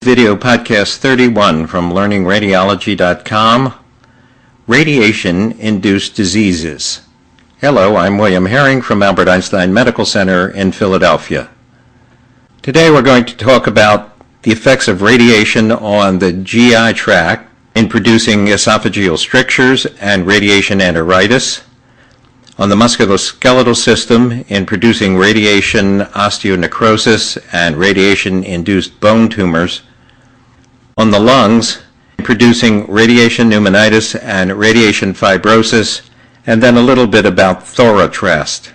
Video podcast 31 from LearningRadiology.com, Radiation-Induced Diseases. Hello, I'm William Herring from Albert Einstein Medical Center in Philadelphia. Today we're going to talk about the effects of radiation on the GI tract in producing esophageal strictures and radiation enteritis, on the musculoskeletal system in producing radiation osteonecrosis and radiation-induced bone tumors, on the lungs, producing radiation pneumonitis and radiation fibrosis, and then a little bit about thorotrast.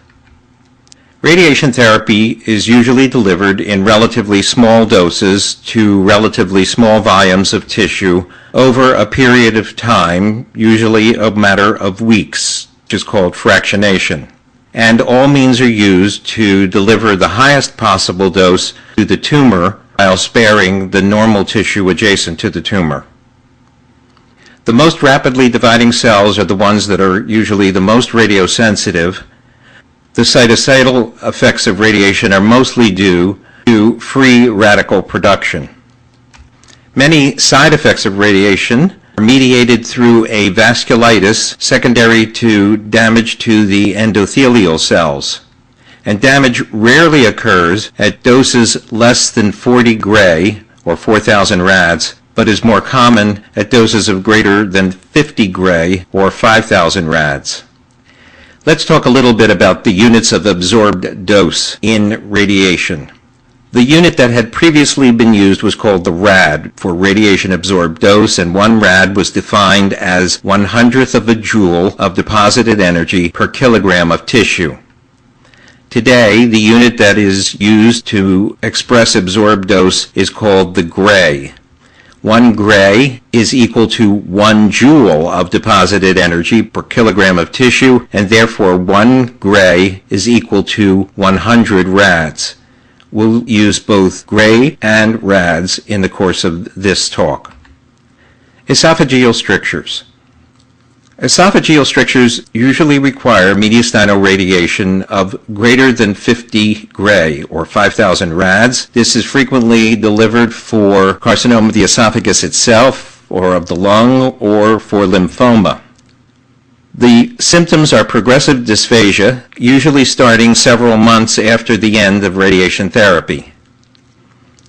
Radiation therapy is usually delivered in relatively small doses to relatively small volumes of tissue over a period of time, usually a matter of weeks, which is called fractionation. And all means are used to deliver the highest possible dose to the tumor while sparing the normal tissue adjacent to the tumor. The most rapidly dividing cells are the ones that are usually the most radiosensitive. The cytocidal effects of radiation are mostly due to free radical production. Many side effects of radiation are mediated through a vasculitis secondary to damage to the endothelial cells. And damage rarely occurs at doses less than 40 gray, or 4,000 rads, but is more common at doses of greater than 50 gray, or 5,000 rads. Let's talk a little bit about the units of absorbed dose in radiation. The unit that had previously been used was called the rad for radiation absorbed dose, and 1 rad was defined as 1/100th of a joule of deposited energy per kilogram of tissue. Today, the unit that is used to express absorbed dose is called the gray. 1 gray is equal to 1 joule of deposited energy per kilogram of tissue, and therefore 1 gray is equal to 100 rads. We'll use both gray and rads in the course of this talk. Esophageal strictures. Esophageal strictures usually require mediastinal radiation of greater than 50 gray, or 5,000 rads. This is frequently delivered for carcinoma of the esophagus itself, or of the lung, or for lymphoma. The symptoms are progressive dysphagia, usually starting several months after the end of radiation therapy.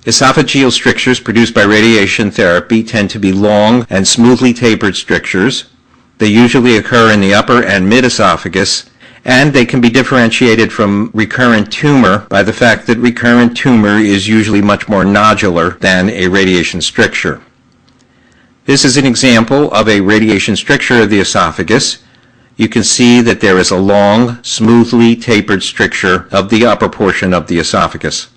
Esophageal strictures produced by radiation therapy tend to be long and smoothly tapered strictures. They usually occur in the upper and mid-esophagus, and they can be differentiated from recurrent tumor by the fact that recurrent tumor is usually much more nodular than a radiation stricture. This is an example of a radiation stricture of the esophagus. You can see that there is a long, smoothly tapered stricture of the upper portion of the esophagus.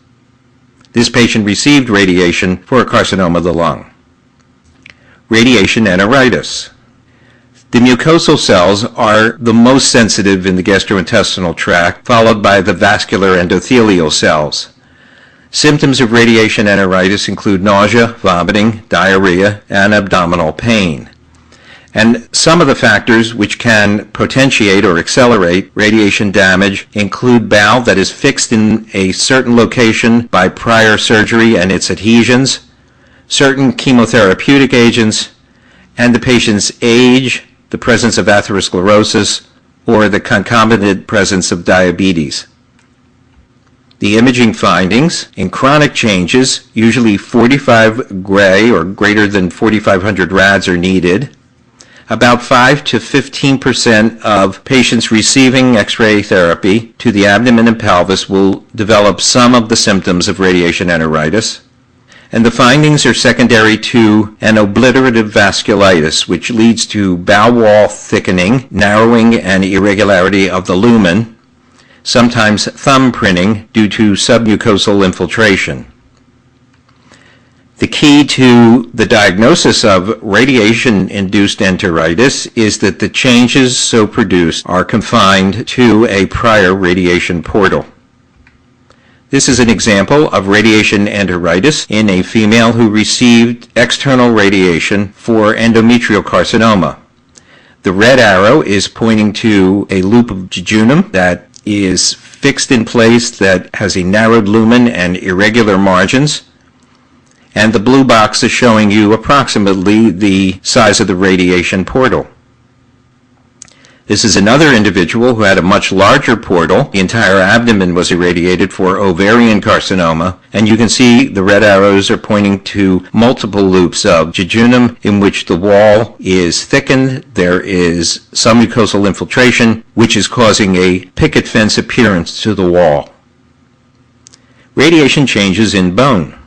This patient received radiation for a carcinoma of the lung. Radiation enteritis. The mucosal cells are the most sensitive in the gastrointestinal tract, followed by the vascular endothelial cells. Symptoms of radiation enteritis include nausea, vomiting, diarrhea, and abdominal pain. And some of the factors which can potentiate or accelerate radiation damage include bowel that is fixed in a certain location by prior surgery and its adhesions, certain chemotherapeutic agents, and the patient's age, the presence of atherosclerosis, or the concomitant presence of diabetes. The imaging findings in chronic changes, usually 45 gray or greater than 4,500 rads are needed. About 5 to 15% of patients receiving X-ray therapy to the abdomen and pelvis will develop some of the symptoms of radiation enteritis. And the findings are secondary to an obliterative vasculitis, which leads to bowel wall thickening, narrowing, and irregularity of the lumen, sometimes thumb printing due to submucosal infiltration. The key to the diagnosis of radiation-induced enteritis is that the changes so produced are confined to a prior radiation portal. This is an example of radiation enteritis in a female who received external radiation for endometrial carcinoma. The red arrow is pointing to a loop of jejunum that is fixed in place, that has a narrowed lumen and irregular margins. and the blue box is showing you approximately the size of the radiation portal. This is another individual who had a much larger portal. The entire abdomen was irradiated for ovarian carcinoma, and you can see the red arrows are pointing to multiple loops of jejunum in which the wall is thickened. There is submucosal infiltration, which is causing a picket fence appearance to the wall. Radiation changes in bone.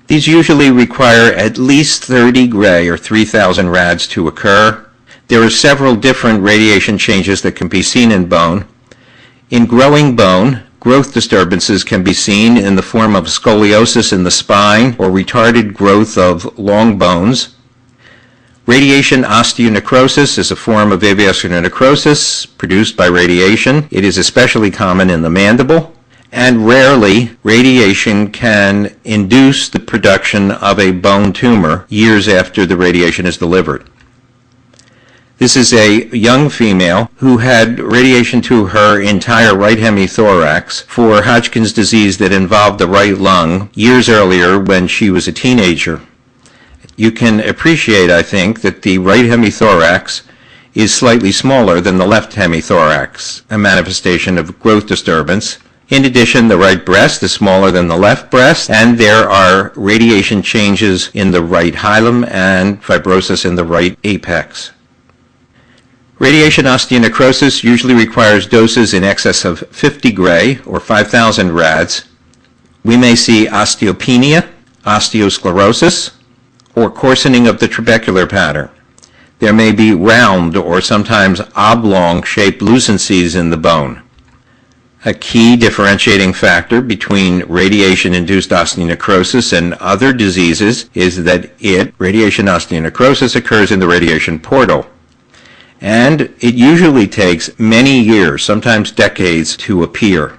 These usually require at least 30 gray or 3,000 rads to occur. There are several different radiation changes that can be seen in bone. In growing bone, growth disturbances can be seen in the form of scoliosis in the spine or retarded growth of long bones. Radiation osteonecrosis is a form of avascular necrosis produced by radiation. It is especially common in the mandible, and rarely radiation can induce the production of a bone tumor years after the radiation is delivered. This is a young female who had radiation to her entire right hemithorax for Hodgkin's disease that involved the right lung years earlier when she was a teenager. You can appreciate, I think, that the right hemithorax is slightly smaller than the left hemithorax, a manifestation of growth disturbance. In addition, the right breast is smaller than the left breast, and there are radiation changes in the right hilum and fibrosis in the right apex. Radiation osteonecrosis usually requires doses in excess of 50 gray or 5,000 rads. We may see osteopenia, osteosclerosis, or coarsening of the trabecular pattern. There may be round or sometimes oblong-shaped lucencies in the bone. A key differentiating factor between radiation-induced osteonecrosis and other diseases is that radiation osteonecrosis, occurs in the radiation portal. And it usually takes many years, sometimes decades, to appear.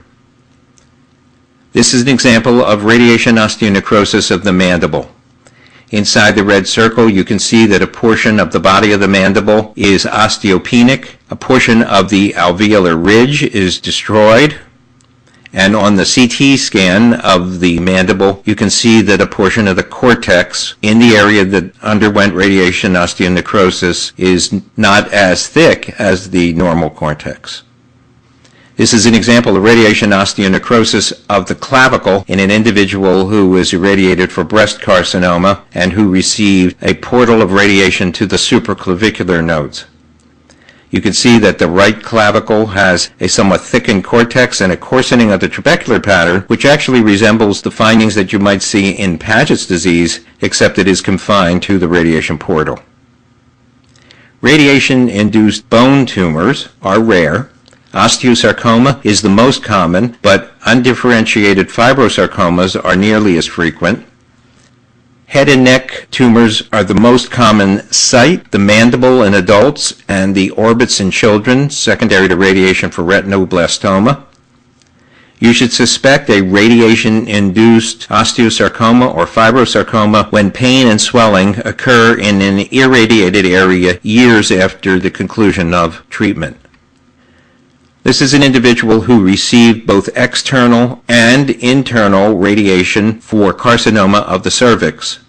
This is an example of radiation osteonecrosis of the mandible. Inside the red circle, you can see that a portion of the body of the mandible is osteopenic, a portion of the alveolar ridge is destroyed, and on the CT scan of the mandible, you can see that a portion of the cortex in the area that underwent radiation osteonecrosis is not as thick as the normal cortex. This is an example of radiation osteonecrosis of the clavicle in an individual who was irradiated for breast carcinoma and who received a portal of radiation to the supraclavicular nodes. You can see that the right clavicle has a somewhat thickened cortex and a coarsening of the trabecular pattern, which actually resembles the findings that you might see in Paget's disease, except it is confined to the radiation portal. Radiation-induced bone tumors are rare. Osteosarcoma is the most common, but undifferentiated fibrosarcomas are nearly as frequent. Head and neck tumors are the most common site, the mandible in adults and the orbits in children, secondary to radiation for retinoblastoma. You should suspect a radiation-induced osteosarcoma or fibrosarcoma when pain and swelling occur in an irradiated area years after the conclusion of treatment. This is an individual who received both external and internal radiation for carcinoma of the cervix.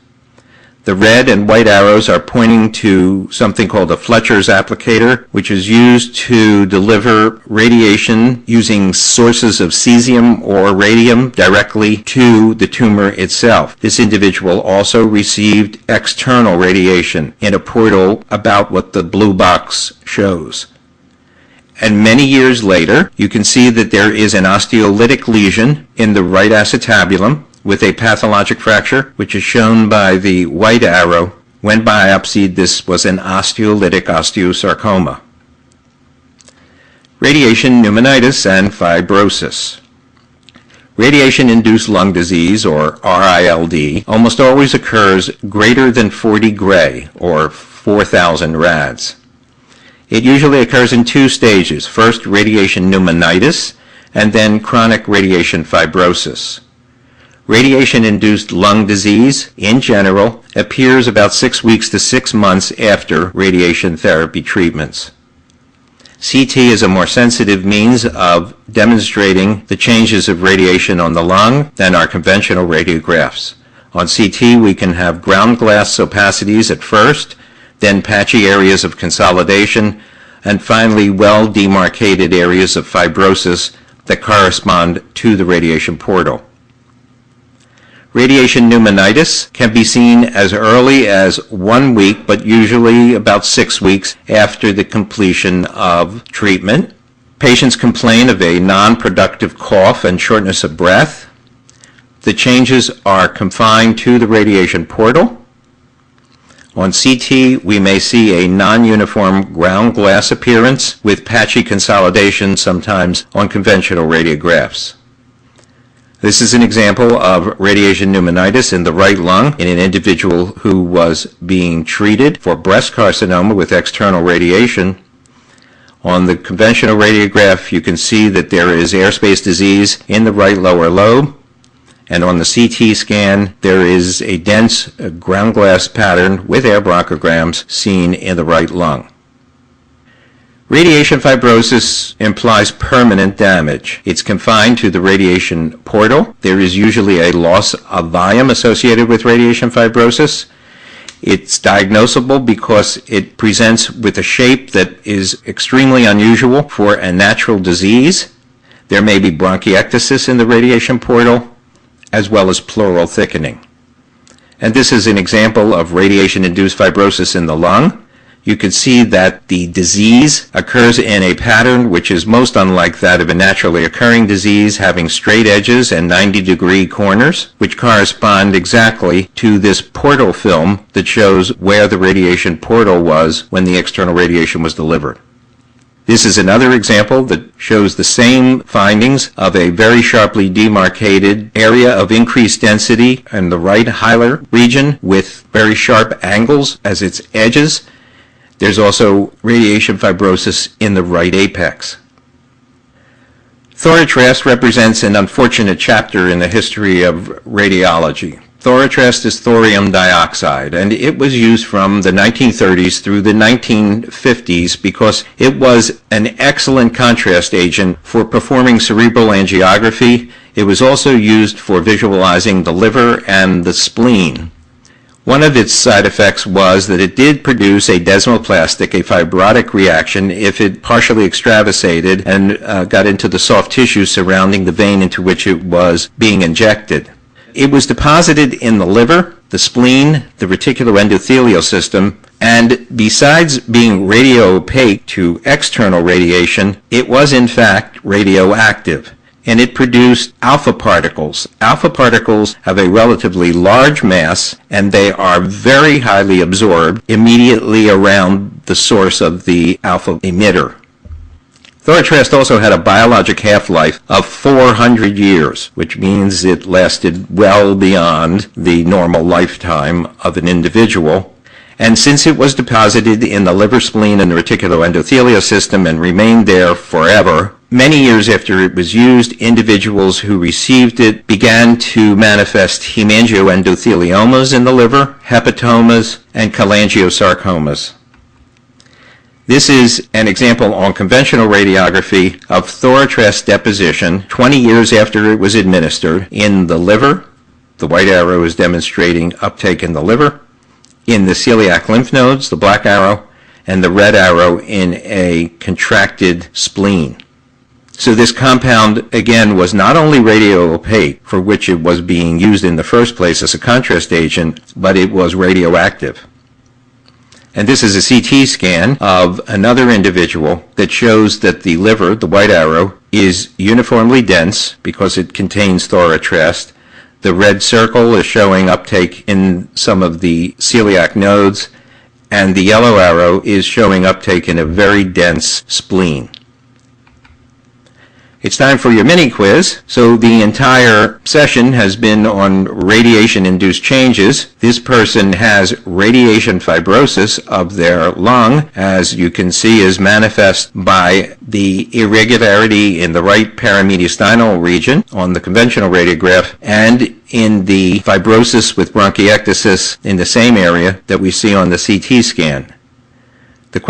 The red and white arrows are pointing to something called a Fletcher's applicator, which is used to deliver radiation using sources of cesium or radium directly to the tumor itself. This individual also received external radiation in a portal about what the blue box shows. And many years later, you can see that there is an osteolytic lesion in the right acetabulum with a pathologic fracture, which is shown by the white arrow. When biopsied, this was an osteolytic osteosarcoma. Radiation pneumonitis and fibrosis. Radiation-induced lung disease, or RILD, almost always occurs greater than 40 gray, or 4,000 rads. It usually occurs in two stages. First, radiation pneumonitis, and then chronic radiation fibrosis. Radiation-induced lung disease, in general, appears about 6 weeks to 6 months after radiation therapy treatments. CT is a more sensitive means of demonstrating the changes of radiation on the lung than our conventional radiographs. On CT, we can have ground glass opacities at first, then patchy areas of consolidation, and finally well-demarcated areas of fibrosis that correspond to the radiation portal. Radiation pneumonitis can be seen as early as 1 week, but usually about 6 weeks after the completion of treatment. Patients complain of a non-productive cough and shortness of breath. The changes are confined to the radiation portal. On CT, we may see a non-uniform ground glass appearance with patchy consolidation, sometimes on conventional radiographs. This is an example of radiation pneumonitis in the right lung in an individual who was being treated for breast carcinoma with external radiation. On the conventional radiograph, you can see that there is airspace disease in the right lower lobe. And on the CT scan, there is a dense ground glass pattern with air bronchograms seen in the right lung. Radiation fibrosis implies permanent damage. It's confined to the radiation portal. There is usually a loss of volume associated with radiation fibrosis. It's diagnosable because it presents with a shape that is extremely unusual for a natural disease. There may be bronchiectasis in the radiation portal, as well as pleural thickening. And this is an example of radiation-induced fibrosis in the lung. You can see that the disease occurs in a pattern which is most unlike that of a naturally occurring disease, having straight edges and 90-degree corners, which correspond exactly to this portal film that shows where the radiation portal was when the external radiation was delivered. This is another example that shows the same findings of a very sharply demarcated area of increased density in the right hilar region with very sharp angles as its edges. There's also radiation fibrosis in the right apex. Thorotrast represents an unfortunate chapter in the history of radiology. Thorotrast is thorium dioxide, and it was used from the 1930s through the 1950s because it was an excellent contrast agent for performing cerebral angiography. It was also used for visualizing the liver and the spleen. One of its side effects was that it did produce a desmoplastic, a fibrotic reaction, if it partially extravasated and got into the soft tissue surrounding the vein into which it was being injected. It was deposited in the liver, the spleen, the reticuloendothelial system, and besides being radio-opaque to external radiation, it was in fact radioactive. And it produced alpha particles. Alpha particles have a relatively large mass, and they are very highly absorbed immediately around the source of the alpha emitter. Thorotrast also had a biologic half-life of 400 years, which means it lasted well beyond the normal lifetime of an individual. And since it was deposited in the liver, spleen, and the reticuloendothelial system and remained there forever, many years after it was used, individuals who received it began to manifest hemangioendotheliomas in the liver, hepatomas, and cholangiocarcinomas. This is an example on conventional radiography of Thorotrast deposition 20 years after it was administered in the liver. The white arrow is demonstrating uptake in the liver. In the celiac lymph nodes, the black arrow, and the red arrow in a contracted spleen. So this compound, again, was not only radio-opaque, for which it was being used in the first place as a contrast agent, but it was radioactive. And this is a CT scan of another individual that shows that the liver, the white arrow, is uniformly dense because it contains Thorotrast. The red circle is showing uptake in some of the celiac nodes, and the yellow arrow is showing uptake in a very dense spleen. It's time for your mini quiz. So the entire session has been on radiation-induced changes. This person has radiation fibrosis of their lung, as you can see is manifest by the irregularity in the right paramediastinal region on the conventional radiograph and in the fibrosis with bronchiectasis in the same area that we see on the CT scan.